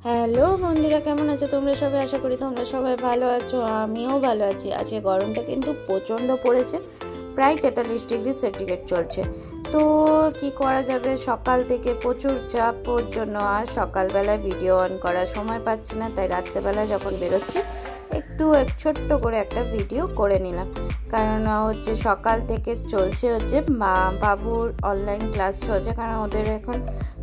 Hello বন্ধুরা, কেমন আছো তোমরা সবাই? আশা করি তোমরা সবাই ভালো আছো, আমিও ভালো আছি। আজকে গরমটা কিন্তু প্রচণ্ড পড়েছে, প্রায় 43 ডিগ্রি সেন্টিগ্রেড চলছে। তো কি করা যাবে, সকাল থেকে প্রচুর চাপ ওর জন্য আর সকালবেলায় ভিডিও অন করার সময় পাচ্ছি না, তাই রাত্রেবেলা যখন বেরোচ্ছি একটু ছোট্ট করে একটা ভিডিও করে নিলাম। কারণ হচ্ছে সকাল থেকে চলছে হচ্ছে বাবুর অনলাইন ক্লাস চলছে, কারণ ওদের এখন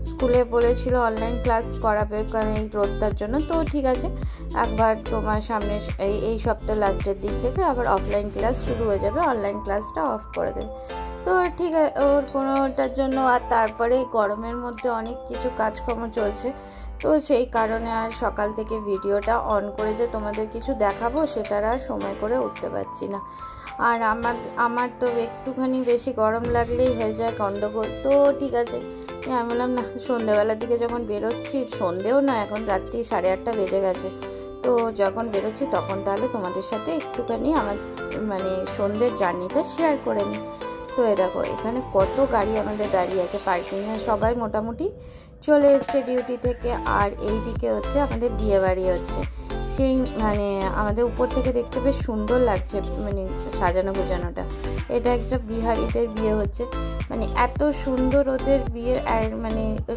স্কুলে বলেছিল অনলাইন ক্লাস করাবে, কারণ এই রোদটার জন্য। তো ঠিক আছে, একবার তোমার সামনে এই সপ্তাহ লাস্টের দিক থেকে আবার অফলাইন ক্লাস শুরু হয়ে যাবে, অনলাইন ক্লাসটা অফ করে দেবে। তো ঠিক আছে, ওর কোনোটার জন্য। আর তারপরে গরমের মধ্যে অনেক কিছু কাজকর্ম চলছে, তো সেই কারণে আর সকাল থেকে ভিডিওটা অন করে যে তোমাদের কিছু দেখাবো সেটার আর সময় করে উঠতে পারছি না। আর আমার তো একটুখানি বেশি গরম লাগলেই হয়ে যায় গন্ডগোল। তো ঠিক আছে, আমি বললাম না, সন্ধ্যেবেলার দিকে যখন বেরোচ্ছি, সন্ধ্যেও না, এখন রাত্রি 8:30 বেজে গেছে, তো যখন বেরোচ্ছি তখন তাহলে তোমাদের সাথে একটুখানি আমার সন্ধ্যের জার্নিটা শেয়ার করে নিই। তো দেখো এখানে কত গাড়ি আমাদের দাঁড়িয়ে আছে পার্কিংয়ে, সবাই মোটামুটি চলে এসছে ডিউটি থেকে। আর এই দিকে হচ্ছে আমাদের বিয়ে বাড়ি হচ্ছে, সেই আমাদের উপর থেকে দেখতে বেশ সুন্দর লাগছে, সাজানো গোছানোটা। এটা একটা বিহারিদের বিয়ে হচ্ছে, এত সুন্দর ওদের বিয়ের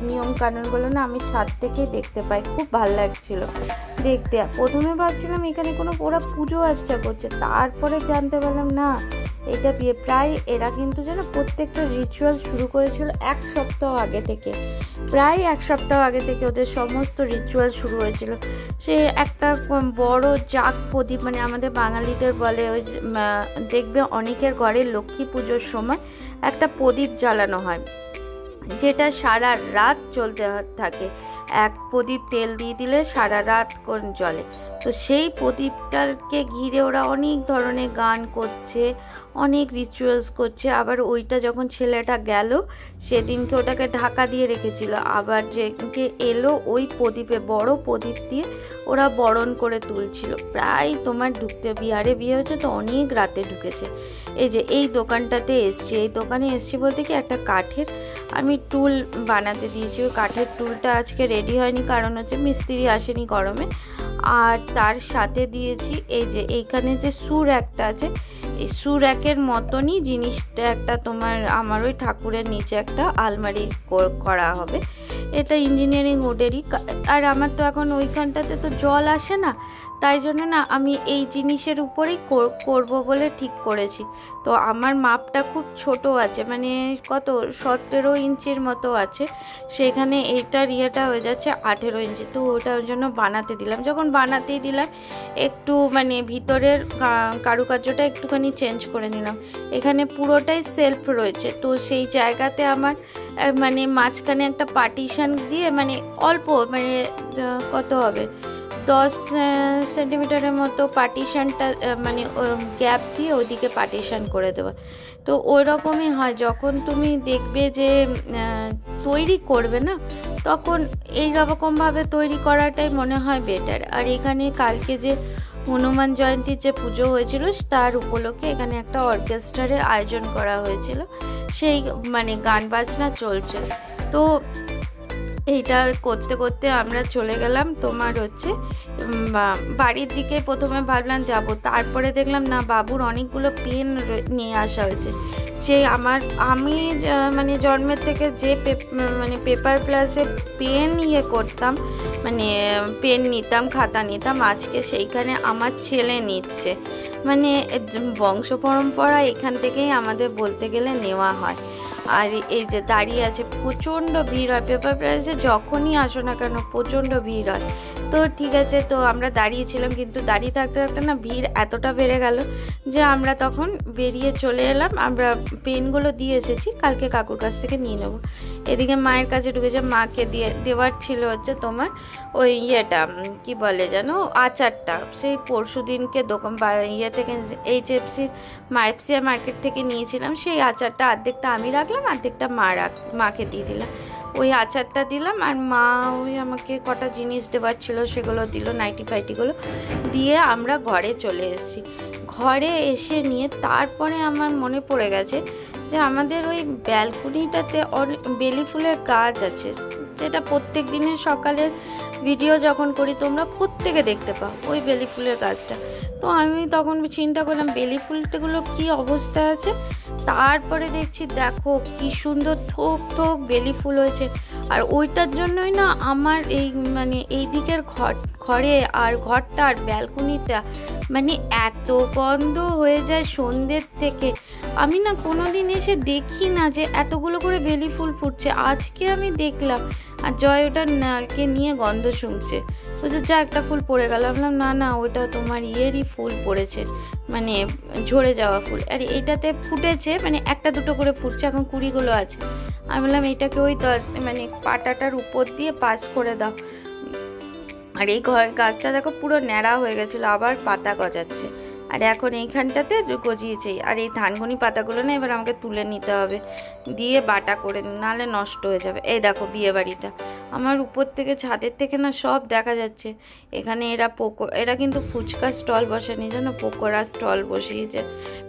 নিয়ম কানুনগুলো না আমি ছাদ থেকেই দেখতে পাই, খুব ভালো লাগছিল দেখতে। প্রথমে ভাবছিলাম এখানে কোনো ওরা পুজো আর্চা করছে, তারপরে জানতে পারলাম না, এটা বিয়ে। প্রায় এরা কিন্তু যেন প্রত্যেকটা রিচুয়াল শুরু করেছিল এক সপ্তাহ আগে থেকে, প্রায় এক সপ্তাহ আগে থেকে ওদের সমস্ত রিচুয়াল শুরু হয়েছিল। সে একটা বড় জাগ প্রদীপ, আমাদের বাঙালিদের বলে ওই দেখবে অনেকের ঘরে লক্ষ্মী পুজোর সময় একটা প্রদীপ জ্বালানো হয়, যেটা সারা রাত চলতে থাকে। এক প্রদীপ তেল দিয়ে দিলে সারা রাত কোন জ্বলে। তো সেই প্রদীপটাকে ঘিরে ওরা অনেক ধরনের গান করছে, অনেক রিচুয়ালস করছে। আবার ওইটা যখন ছেলেটা গেল সেদিনকে ওটাকে ঢাকা দিয়ে রেখেছিল, আবার যে এলো ওই প্রদীপে, বড় প্রদীপ দিয়ে ওরা বরণ করে তুলছিল। প্রায় তোমার বিহারে বিয়ে হচ্ছে তো অনেক রাতে ঢুকেছে। এই যে এই দোকানটাতে এসছি, এই দোকানে এসছি বলতে কি, একটা কাঠের আমি টুল বানাতে দিয়েছি। ওই কাঠের টুলটা আজকে রেডি হয়নি, কারণ হচ্ছে মিস্ত্রি আসেনি গরমে। আর তার সাথে দিয়েছি এই যে এইখানে যে সুর একটা আছে, এই সুর একের মতনই জিনিসটা একটা আমার ওই ঠাকুরের নিচে একটা আলমারি করা হবে। এটা ইঞ্জিনিয়ারিং উডেরই। আর আমার তো এখন ওইখানটাতে তো জল আসে না, তাই জন্য না আমি এই জিনিসের উপরেই করব বলে ঠিক করেছি। তো আমার মাপটা খুব ছোট আছে, কত 17 ইঞ্চির মতো আছে, সেখানে এইটার ইয়েটা হয়ে যাচ্ছে 18 ইঞ্চি। তো ওটার জন্য বানাতে দিলাম। যখন বানাতেই দিলাম একটু ভিতরের কারুকার্যটা একটুখানি চেঞ্জ করে নিলাম। এখানে পুরোটাই সেলফ রয়েছে, তো সেই জায়গাতে আমার মাঝখানে একটা পার্টিশন দিয়ে অল্প কত হবে 10 সেন্টিমিটারের মতো পার্টিশনটা গ্যাপ দিয়ে ওইদিকে পার্টিশন করে দেওয়া। তো ওই রকমই হয়, যখন তুমি দেখবে যে তৈরি করবে না, তখন এই রকমভাবে তৈরি করাটাই মনে হয় বেটার। আর এখানে কালকে যে হনুমান জয়ন্তীর যে পুজো হয়েছিল তার উপলক্ষে এখানে একটা অর্কেস্ট্রারের আয়োজন করা হয়েছিল, সেই গান বাজনা চলছে। তো এইটা করতে করতে আমরা চলে গেলাম তোমার হচ্ছে বাড়ির দিকে। প্রথমে ভাবলাম যাব, তারপরে দেখলাম না, বাবুর অনেকগুলো পেন নিয়ে আসা হয়েছে। আমি জন্মের থেকে যে পেপার প্লাসে পেন করতাম, পেন নিতাম, খাতা নিতাম, আজকে সেইখানে আমার ছেলে নিচ্ছে। বংশ পরম্পরা এখান থেকেই আমাদের বলতে গেলে নেওয়া হয়। আর এই যে দাঁড়িয়ে আছে, প্রচণ্ড ভিড় হয় পেপার প্লাসে, যখনই আসো না কেন প্রচণ্ড ভিড় হয়। তো ঠিক আছে, তো আমরা দাঁড়িয়েছিলাম, কিন্তু দাঁড়িয়ে থাকতে থাকতে না ভিড় এতটা বেড়ে গেল যে আমরা তখন বেরিয়ে চলে এলাম। আমরা পেনগুলো দিয়ে এসেছি, কালকে কাকুর কাছ থেকে নিয়ে নেবো। এদিকে মায়ের কাছে ঢুকেছে, মাকে দেওয়ার ছিল হচ্ছে তোমার ওই ইয়েটা কি বলে যেন, আচারটা। সেই পরশু দিনকে দোকান থেকে মাইপসিয়া মার্কেট থেকে নিয়েছিলাম, সেই আচারটা অর্ধেকটা আমি রাখলাম, অর্ধেকটা মাকে দিয়ে দিলাম। ওই আচারটা দিলাম, আর মা ওই আমাকে কটা জিনিস দেওয়ার ছিল সেগুলো দিল, নাইটি ফাইটিগুলো দিয়ে আমরা ঘরে চলে এসেছি। ঘরে এসে নিয়ে তারপরে আমার মনে পড়ে গেছে যে আমাদের ওই ব্যালকনিটাতে বেলি ফুলের গাছ আছে, যেটা প্রত্যেক দিনের সকালে ভিডিও যখন করি তোমরা প্রত্যেকে দেখতে পাও ওই বেলি ফুলের গাছটা। তো আমি তখন চিন্তা করলাম বেলি ফুলগুলো কি অবস্থায় আছে। তারপরে দেখছি দেখো কি সুন্দর থোক থোক বেলি ফুল হয়েছে। আর ওইটার জন্যই না আমার এই মানে এই দিকের ঘরে আর ঘরটা আর ব্যালকনিটা মানে এত গন্ধ হয়ে যায় সন্ধ্যের থেকে। আমি না কোনো দিন এসে দেখি না যে এতগুলো করে বেলি ফুল ফুটছে, আজকে আমি দেখলাম। আর জয় ওটা নারকে নিয়ে গন্ধ শুনছে, বলছে যা একটা ফুল পড়ে গেল। বললাম না না ওটা তোমার ইয়েরই ফুল পড়েছে, মানে ঝরে যাওয়া ফুল। আর এটাতে ফুটেছে মানে একটা দুটো করে ফুটছে, এখন কুড়িগুলো আছে। আমি বললাম এটাকে ওই মানে পাটাটার উপর দিয়ে পাস করে দাও। আর এই গাছটা দেখো পুরো ন্যাড়া হয়ে গেছিলো, আবার পাতা গজাচ্ছে। আর এখন এইখানটাতে গজিয়েছে। আর এই ধানগুনি পাতাগুলো না এবার আমাকে তুলে নিতে হবে, দিয়ে বাটা করে নাহলে নষ্ট হয়ে যাবে। এই দেখো বিয়ে বাড়িটা আমার উপর থেকে ছাদের থেকে না সব দেখা যাচ্ছে। এখানে এরা কিন্তু ফুচকা স্টল বসায়নি জানো, পকোড়া স্টল বসিয়েছে,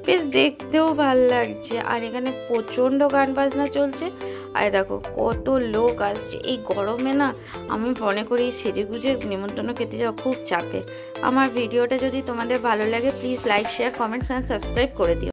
বেশ দেখতেও ভাল লাগছে। আর এখানে প্রচণ্ড গান বাজনা চলছে। আর দেখো কত লোক আসছে। এই গরমে না আমি মনে করি সেজে গুজে নিমন্ত্রণ খেতে যাওয়া খুব চাপে। আমার ভিডিওটা যদি তোমাদের ভালো লাগে please like share comments and subscribe করে দিও।